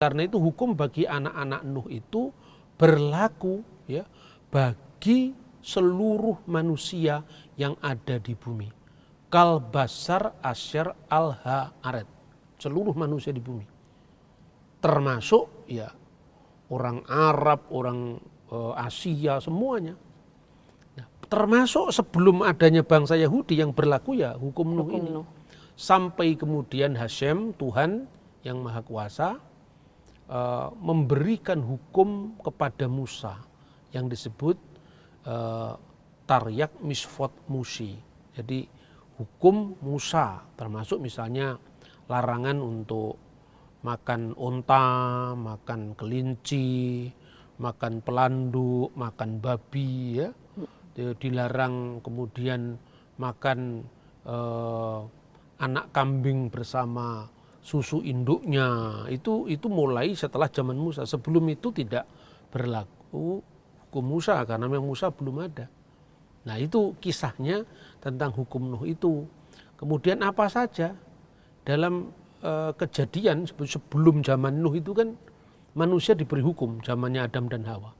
Karena itu hukum bagi anak-anak Nuh itu berlaku ya bagi seluruh manusia yang ada di bumi. Kal basar asyar al haaret. Seluruh manusia di bumi. Termasuk ya orang Arab, orang Asia semuanya. Nah, termasuk sebelum adanya bangsa Yahudi yang berlaku ya hukum Nuh ini. Sampai kemudian Hashem, Tuhan yang Maha Kuasa, memberikan hukum kepada Musa yang disebut Taryak Misfot Musi. Jadi hukum Musa termasuk misalnya larangan untuk makan onta, makan kelinci, makan pelanduk, makan babi, ya. Dilarang kemudian makan anak kambing bersama susu induknya. Itu mulai setelah zaman Musa. Sebelum itu tidak berlaku hukum Musa karena memang Musa belum ada. Nah, itu kisahnya tentang hukum Nuh itu. Kemudian apa saja dalam kejadian sebelum zaman Nuh itu kan manusia diberi hukum zamannya Adam dan Hawa.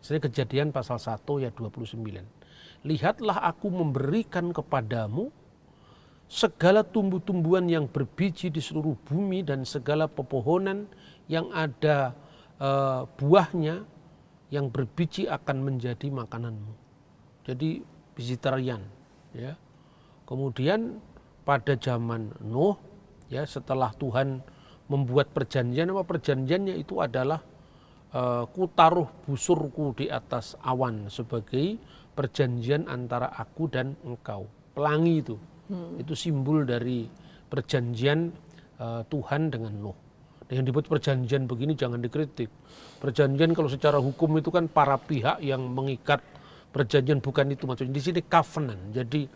Misalnya Kejadian pasal 1 ayat 29. Lihatlah aku memberikan kepadamu segala tumbuh-tumbuhan yang berbiji di seluruh bumi dan segala pepohonan yang ada buahnya yang berbiji akan menjadi makananmu. Jadi vegetarian, ya. Kemudian pada zaman Nuh, ya, setelah Tuhan membuat perjanjian, apa perjanjiannya itu adalah kutaruh busurku di atas awan sebagai perjanjian antara aku dan engkau. Pelangi itu simbol dari perjanjian Tuhan dengan Nuh. Yang dibuat perjanjian begini jangan dikritik. Perjanjian kalau secara hukum itu kan para pihak yang mengikat perjanjian, bukan itu maksudnya. Di sini covenant. Jadi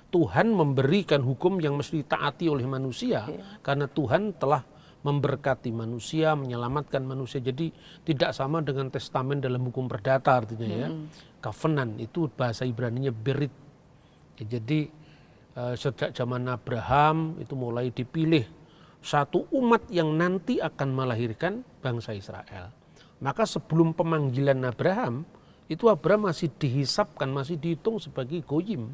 Tuhan memberikan hukum yang mesti ditaati oleh manusia karena Tuhan telah memberkati manusia, menyelamatkan manusia. Jadi tidak sama dengan testamen dalam hukum perdata artinya ya. Covenant itu bahasa Ibraninya berit. Jadi sejak zaman Abraham itu mulai dipilih satu umat yang nanti akan melahirkan bangsa Israel. Maka sebelum pemanggilan Abraham, itu Abraham masih dihisapkan, masih dihitung sebagai goyim,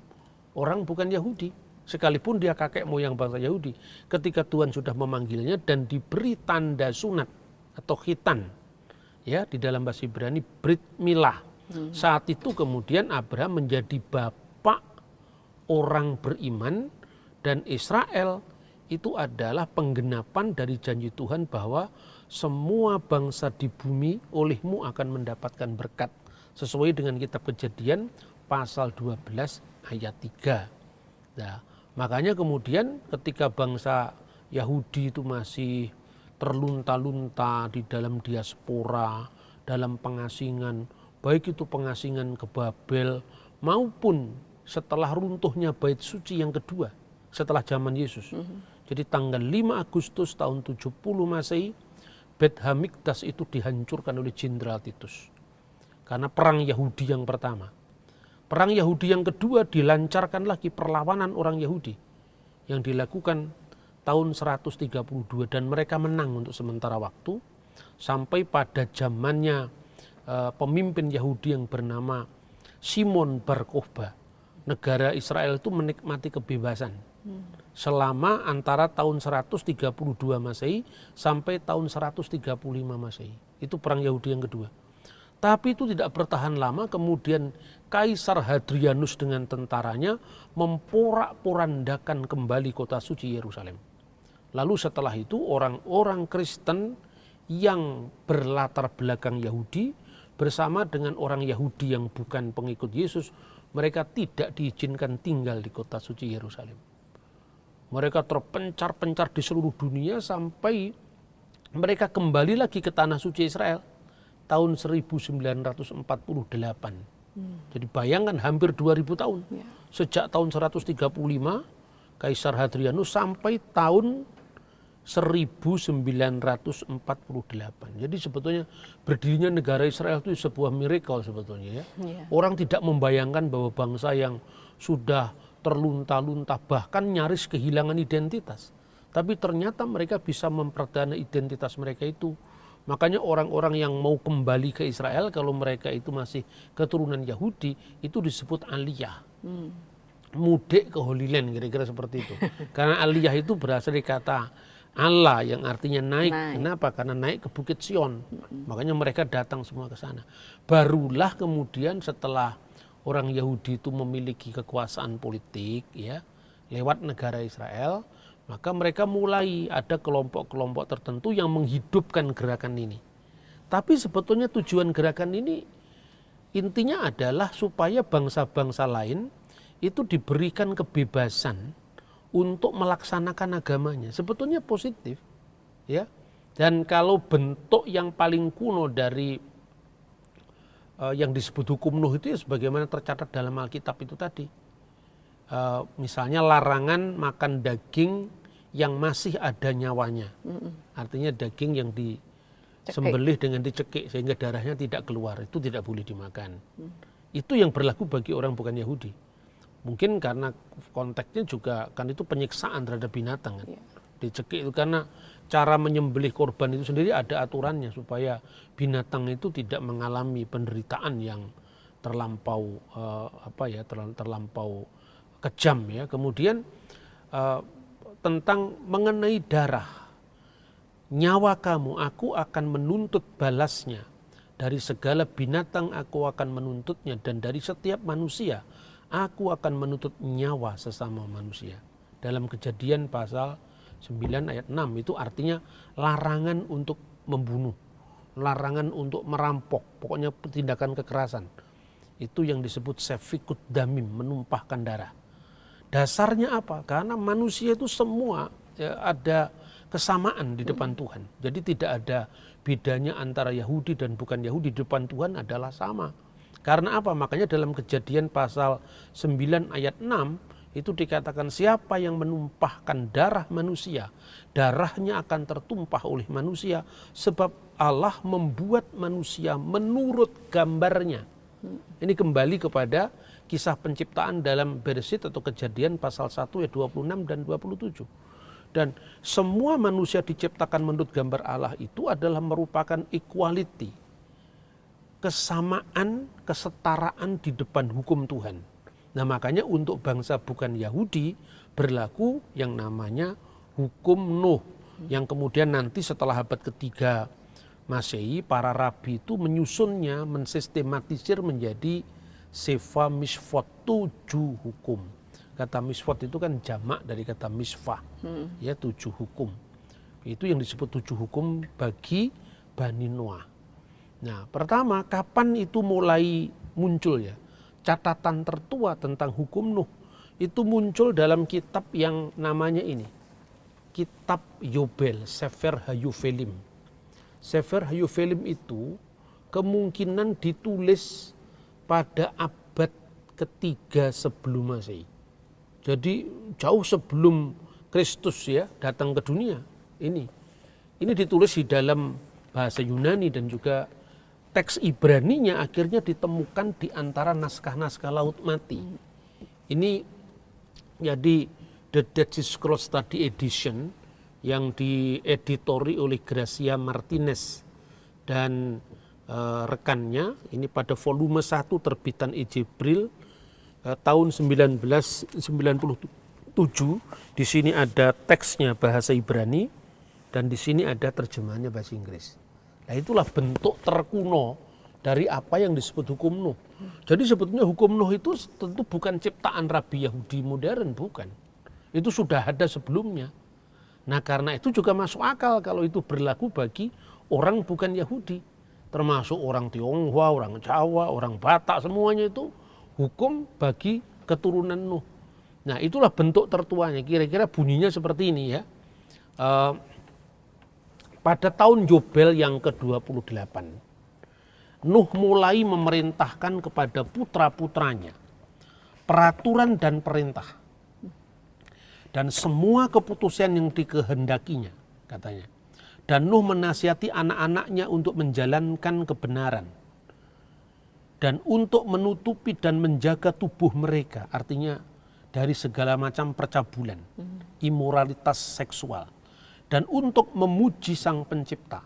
orang bukan Yahudi. Sekalipun dia kakek moyang bangsa Yahudi, ketika Tuhan sudah memanggilnya dan diberi tanda sunat atau khitan, ya, di dalam bahasa Ibrani brit milah. Saat itu kemudian Abraham menjadi bapak orang beriman, dan Israel itu adalah penggenapan dari janji Tuhan bahwa semua bangsa di bumi olehmu akan mendapatkan berkat, sesuai dengan kitab Kejadian pasal 12 ayat 3. Nah, makanya kemudian ketika bangsa Yahudi itu masih terlunta-lunta di dalam diaspora, dalam pengasingan, baik itu pengasingan ke Babel maupun setelah runtuhnya bait suci yang kedua setelah zaman Yesus. Jadi tanggal 5 Agustus tahun 70 Masehi, Bet Hamikdas itu dihancurkan oleh Jenderal Titus. Karena perang Yahudi yang pertama. Perang Yahudi yang kedua dilancarkan lagi perlawanan orang Yahudi yang dilakukan tahun 132 dan mereka menang untuk sementara waktu sampai pada zamannya pemimpin Yahudi yang bernama Simon Bar Kokhba. Negara Israel itu menikmati kebebasan selama antara tahun 132 Masehi sampai tahun 135 Masehi. Itu perang Yahudi yang kedua. Tapi itu tidak bertahan lama, kemudian Kaisar Hadrianus dengan tentaranya memporak-porandakan kembali kota suci Yerusalem. Lalu setelah itu orang-orang Kristen yang berlatar belakang Yahudi bersama dengan orang Yahudi yang bukan pengikut Yesus, mereka tidak diizinkan tinggal di kota suci Yerusalem. Mereka terpencar-pencar di seluruh dunia sampai mereka kembali lagi ke tanah suci Israel tahun 1948. Jadi bayangkan hampir 2000 tahun. Sejak tahun 135 Kaisar Hadrianus sampai tahun 1948. Jadi sebetulnya berdirinya negara Israel itu sebuah miracle sebetulnya ya. Orang tidak membayangkan bahwa bangsa yang sudah terlunta-lunta bahkan nyaris kehilangan identitas, tapi ternyata mereka bisa memperdana identitas mereka itu Makanya orang-orang yang mau kembali ke Israel kalau mereka itu masih keturunan Yahudi itu disebut aliyah. Mudik ke Holy Land, kira-kira seperti itu. Karena aliyah itu berasal dari kata Allah yang artinya naik. Kenapa? Karena naik ke Bukit Sion. Makanya mereka datang semua ke sana. Barulah kemudian setelah orang Yahudi itu memiliki kekuasaan politik ya lewat negara Israel, maka mereka mulai ada kelompok-kelompok tertentu yang menghidupkan gerakan ini. Tapi sebetulnya tujuan gerakan ini intinya adalah supaya bangsa-bangsa lain itu diberikan kebebasan untuk melaksanakan agamanya. Sebetulnya positif, ya. Dan kalau bentuk yang paling kuno dari yang disebut hukum Nuh itu ya sebagaimana tercatat dalam Alkitab itu tadi. Misalnya larangan makan daging yang masih ada nyawanya. Artinya daging yang disembelih dengan dicekik sehingga darahnya tidak keluar, itu tidak boleh dimakan. Itu yang berlaku bagi orang bukan Yahudi. Mungkin karena konteksnya juga kan itu penyiksaan terhadap binatang kan. Dicekik itu karena cara menyembelih korban itu sendiri ada aturannya supaya binatang itu tidak mengalami penderitaan yang terlampau terlampau kejam ya. Kemudian tentang mengenai darah, nyawa kamu aku akan menuntut balasnya, dari segala binatang aku akan menuntutnya, dan dari setiap manusia aku akan menuntut nyawa sesama manusia. Dalam Kejadian pasal 9 ayat 6 itu artinya larangan untuk membunuh, larangan untuk merampok, pokoknya tindakan kekerasan. Itu yang disebut sefikut damim, menumpahkan darah. Dasarnya apa? Karena manusia itu semua ya, ada kesamaan di depan Tuhan. Jadi tidak ada bedanya antara Yahudi dan bukan Yahudi, di depan Tuhan adalah sama. Karena apa? Makanya dalam Kejadian pasal 9 ayat 6 itu dikatakan siapa yang menumpahkan darah manusia, darahnya akan tertumpah oleh manusia sebab Allah membuat manusia menurut gambarnya. Ini kembali kepada kisah penciptaan dalam Bereshit atau Kejadian pasal 1 ayat 26 dan 27. Dan semua manusia diciptakan menurut gambar Allah itu adalah merupakan equality, kesamaan, kesetaraan di depan hukum Tuhan. Nah makanya untuk bangsa bukan Yahudi berlaku yang namanya hukum Nuh. Yang kemudian nanti setelah abad ketiga Masehi para rabi itu menyusunnya, mensistematisir menjadi Sefa Mishvot, 7 hukum. Kata Mishvot itu kan jamak dari kata misfah, ya 7 hukum. Itu yang disebut 7 hukum bagi Bani Noah. Nah pertama kapan itu mulai muncul ya? Catatan tertua tentang hukum Nuh itu muncul dalam kitab yang namanya ini. Kitab Yobel, Sefer Hayufelim. Sefer Hayufelim itu kemungkinan ditulis pada abad ketiga sebelum Masehi. Jadi jauh sebelum Kristus ya datang ke dunia. Ini ditulis di dalam bahasa Yunani dan juga teks Ibraninya akhirnya ditemukan di antara naskah-naskah Laut Mati. Ini jadi The Dead Sea Scrolls Study Edition yang dieditori oleh Gracia Martinez dan rekannya. Ini pada volume 1 terbitan Ejebril tahun 1997. Di sini ada teksnya bahasa Ibrani dan di sini ada terjemahannya bahasa Inggris. Nah itulah bentuk terkuno dari apa yang disebut hukum Nuh. Jadi sebetulnya hukum Nuh itu tentu bukan ciptaan Rabi Yahudi modern, bukan. Itu sudah ada sebelumnya. Nah karena itu juga masuk akal kalau itu berlaku bagi orang bukan Yahudi. Termasuk orang Tionghoa, orang Jawa, orang Batak, semuanya itu hukum bagi keturunan Nuh. Nah itulah bentuk tertuanya, kira-kira bunyinya seperti ini ya. Pada tahun Yobel yang ke-28, Nuh mulai memerintahkan kepada putra-putranya peraturan dan perintah. Dan semua keputusan yang dikehendakinya, katanya. Dan Nuh menasihati anak-anaknya untuk menjalankan kebenaran. Dan untuk menutupi dan menjaga tubuh mereka, artinya dari segala macam percabulan, imoralitas seksual. Dan untuk memuji Sang Pencipta.